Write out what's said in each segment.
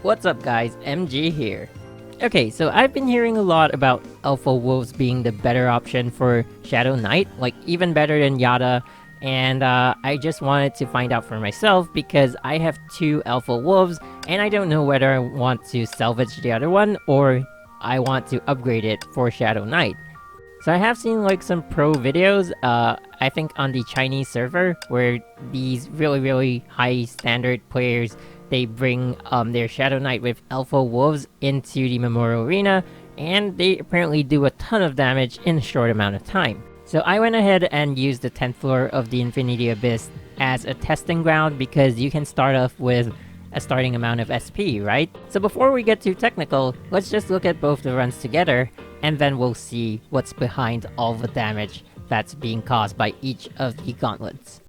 What's up guys, MG here. Okay, so I've been hearing a lot about Alpha Wolves being the better option for Shadow Knight, like even better than Yada, and I just wanted to find out for myself because I have two Alpha Wolves and I don't know whether I want to salvage the other one or I want to upgrade it for Shadow Knight. So I have seen like some pro videos, I think on the Chinese server, where these really high standard players, they bring their Shadow Knight with Alpha Wolves into the Memorial Arena, and they apparently do a ton of damage in a short amount of time. So I went ahead and used the 10th floor of the Infinity Abyss as a testing ground because you can start off with a starting amount of SP, right? So before we get too technical, let's just look at both the runs together, and then we'll see what's behind all the damage that's being caused by each of the gauntlets.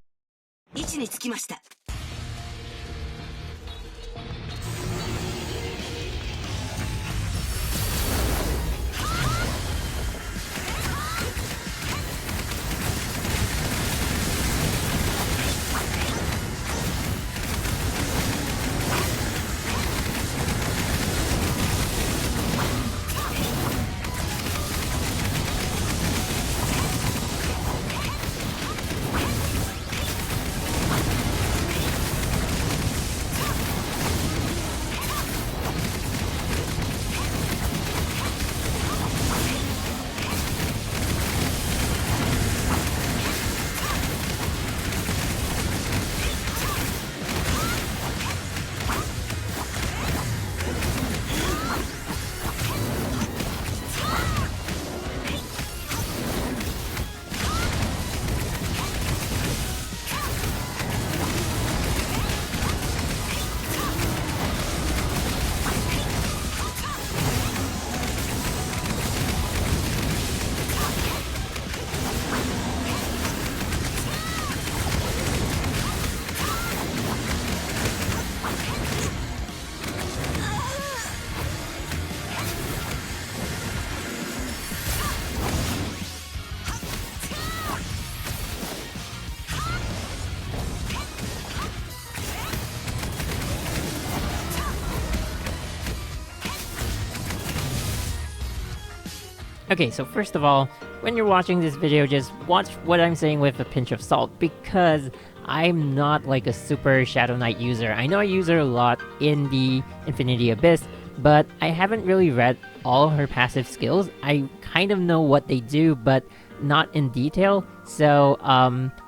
Okay, so first of all, when you're watching this video, just watch what I'm saying with a pinch of salt, because I'm not like a super Shadow Knight user. I know I use her a lot in the Infinity Abyss, but I haven't really read all her passive skills. I kind of know what they do, but not in detail. So,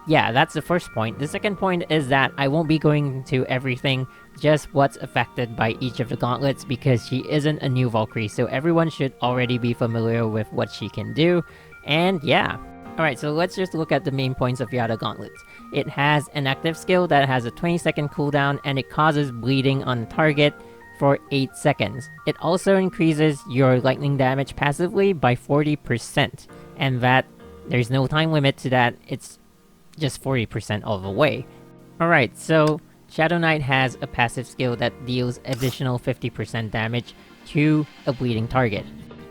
yeah, that's the first point. The second point is that I won't be going into everything, just what's affected by each of the gauntlets, because she isn't a new Valkyrie, so everyone should already be familiar with what she can do. And yeah. Alright, so let's just look at the main points of Yada Gauntlets. It has an active skill that has a 20-second cooldown, and it causes bleeding on target for 8 seconds. It also increases your lightning damage passively by 40%, and that there's no time limit to that, it's just 40% all the way. Alright, so Shadow Knight has a passive skill that deals additional 50% damage to a bleeding target.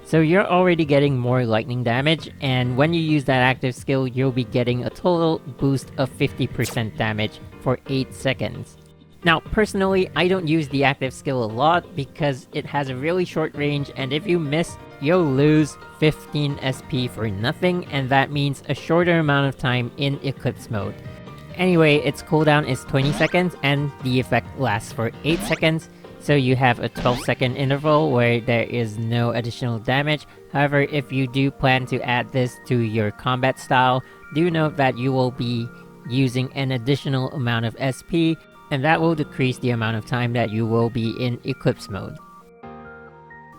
So you're already getting more lightning damage, and when you use that active skill, you'll be getting a total boost of 50% damage for 8 seconds. Now, personally, I don't use the active skill a lot because it has a really short range, and if you miss, you'll lose 15 SP for nothing, and that means a shorter amount of time in Eclipse mode. Anyway, its cooldown is 20 seconds, and the effect lasts for 8 seconds, so you have a 12-second interval where there is no additional damage. However, if you do plan to add this to your combat style, do note that you will be using an additional amount of SP, and that will decrease the amount of time that you will be in Eclipse mode.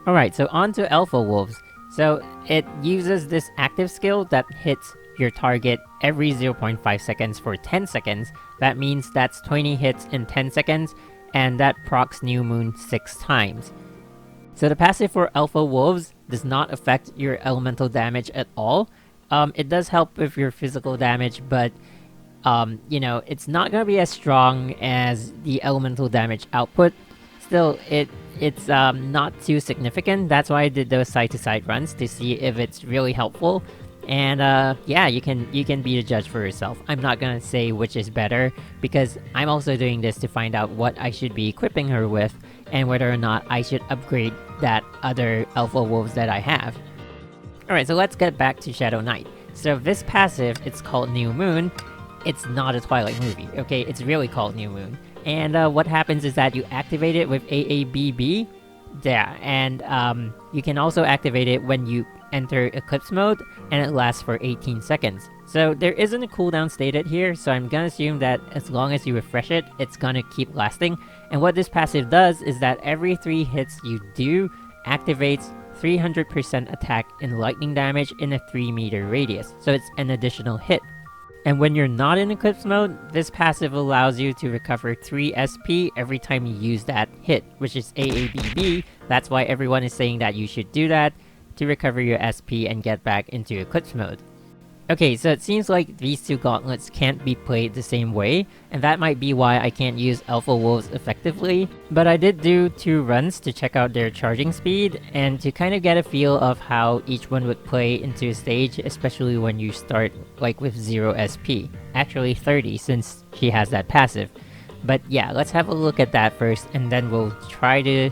Alright, so on to Alpha Wolves. So it uses this active skill that hits your target every 0.5 seconds for 10 seconds. That means that's 20 hits in 10 seconds, and that procs New Moon 6 times. So the passive for Alpha Wolves does not affect your elemental damage at all. It does help with your physical damage, but you know, it's not gonna be as strong as the elemental damage output. Still, it's not too significant. That's why I did those side-to-side runs to see if it's really helpful. And yeah, you can be the judge for yourself. I'm not gonna say which is better, because I'm also doing this to find out what I should be equipping her with, and whether or not I should upgrade that other Alpha Wolves that I have. Alright, so let's get back to Shadow Knight. So this passive, it's called New Moon. It's not a Twilight movie, okay? It's really called New Moon. And what happens is that you activate it with AABB. Yeah, and you can also activate it when you enter Eclipse mode, and it lasts for 18 seconds. So there isn't a cooldown stated here, so I'm gonna assume that as long as you refresh it, it's gonna keep lasting. And what this passive does is that every 3 hits you do activates 300% attack and lightning damage in a 3-meter radius, so it's an additional hit. And when you're not in Eclipse mode, this passive allows you to recover 3 SP every time you use that hit, which is AABB. That's why everyone is saying that you should do that to recover your SP and get back into Eclipse mode. Okay, so it seems like these two gauntlets can't be played the same way, and that might be why I can't use Alpha Wolves effectively. But I did do 2 runs to check out their charging speed, and to kind of get a feel of how each one would play into a stage, especially when you start like with 0 SP. Actually 30, since she has that passive. But yeah, let's have a look at that first, and then we'll try to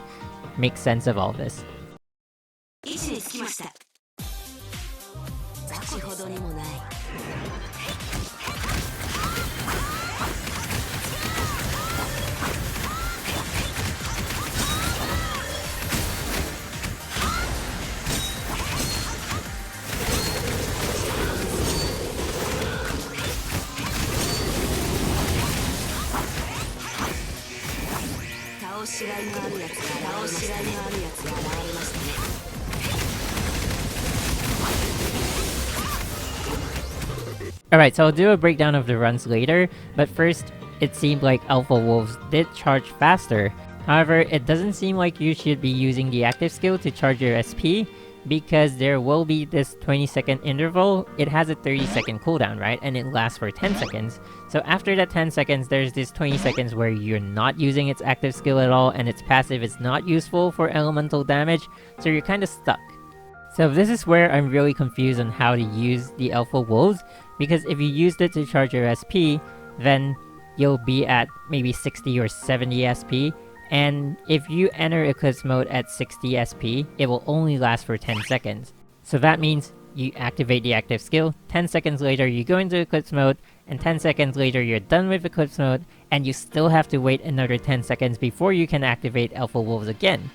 make sense of all this. 先ほどにもない倒しがいのあるやつが現れましたね。Alright, so I'll do a breakdown of the runs later, but first, it seemed like Alpha Wolves did charge faster. However, it doesn't seem like you should be using the active skill to charge your SP, because there will be this 20-second interval. It has a 30-second cooldown, right? And it lasts for 10 seconds. So after that 10 seconds, there's this 20 seconds where you're not using its active skill at all, and its passive is not useful for elemental damage, so you're kinda stuck. So this is where I'm really confused on how to use the Alpha Wolves, because if you used it to charge your SP, then you'll be at maybe 60 or 70 SP, and if you enter Eclipse mode at 60 SP, it will only last for 10 seconds. So that means you activate the active skill, 10 seconds later you go into Eclipse mode, and 10 seconds later you're done with Eclipse mode, and you still have to wait another 10 seconds before you can activate Alpha Wolves again.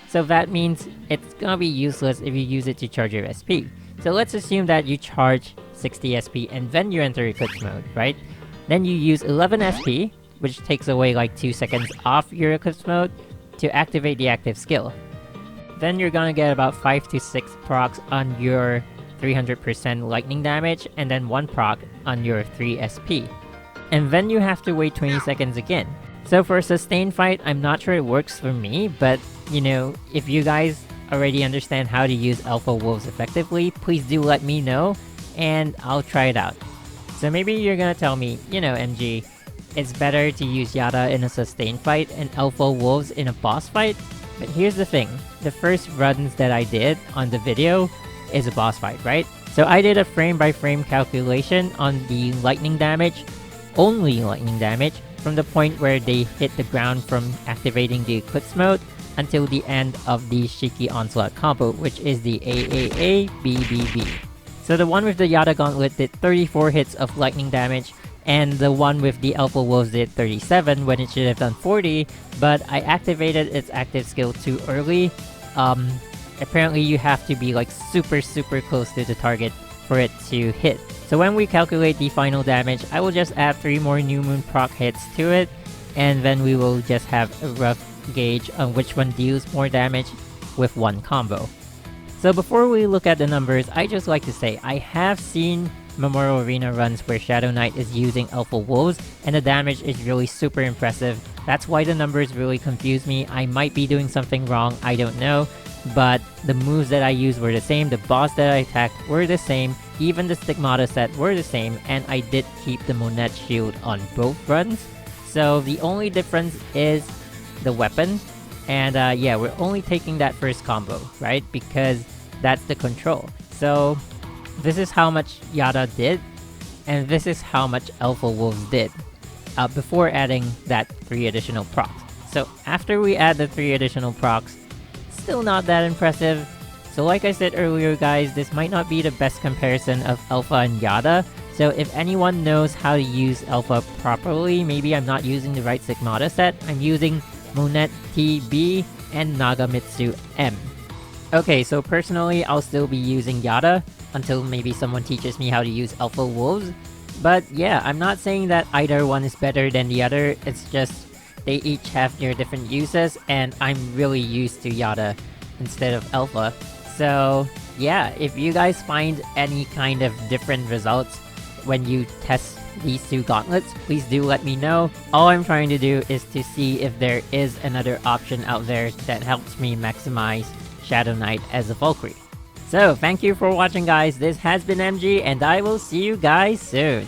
So that means it's gonna be useless if you use it to charge your SP. So let's assume that you charge 60 SP and then you enter Eclipse mode, right? Then you use 11 SP, which takes away like 2 seconds off your Eclipse mode, to activate the active skill. Then you're gonna get about 5 to 6 procs on your 300% lightning damage, and then 1 proc on your 3 SP. And then you have to wait 20 seconds again. So for a sustained fight, I'm not sure it works for me, but you know, if you guys already understand how to use Alpha Wolves effectively, please do let me know, and I'll try it out. So maybe you're gonna tell me, you know, MG, it's better to use Yada in a sustained fight and Alpha Wolves in a boss fight? But here's the thing, the first runs that I did on the video is a boss fight, right? So I did a frame-by-frame calculation on the lightning damage, only lightning damage, from the point where they hit the ground from activating the Eclipse mode until the end of the Shiki Onslaught combo, which is the AAABBB. So the one with the Yada Gauntlet did 34 hits of lightning damage, and the one with the Alpha Wolves did 37 when it should have done 40, but I activated its active skill too early. Apparently you have to be like super close to the target for it to hit. So when we calculate the final damage, I will just add 3 more New Moon proc hits to it, and then we will just have a rough gauge on which one deals more damage with one combo. So before we look at the numbers, I just like to say I have seen Memorial Arena runs where Shadow Knight is using Alpha Wolves, and the damage is really super impressive. That's why the numbers really confuse me. I might be doing something wrong, I don't know, but the moves that I used were the same, the boss that I attacked were the same, even the Stigmata set were the same, and I did keep the Monette shield on both runs. So the only difference is the weapon, and yeah, we're only taking that first combo, right? Because that's the control. So this is how much Yada did, and this is how much Alpha Wolves did, before adding that 3 additional procs. So after we add the 3 additional procs, still not that impressive. So like I said earlier guys, this might not be the best comparison of Alpha and Yada. So if anyone knows how to use Alpha properly, maybe I'm not using the right Sigmata set, I'm using Monet TB and Nagamitsu M. Okay, so personally I'll still be using Yada until maybe someone teaches me how to use Alpha Wolves. But yeah, I'm not saying that either one is better than the other, it's just they each have their different uses and I'm really used to Yada instead of Alpha. So yeah, if you guys find any kind of different results when you test these 2 gauntlets, please do let me know. All I'm trying to do is to see if there is another option out there that helps me maximize Shadow Knight as a Valkyrie. So thank you for watching guys, this has been MG and I will see you guys soon.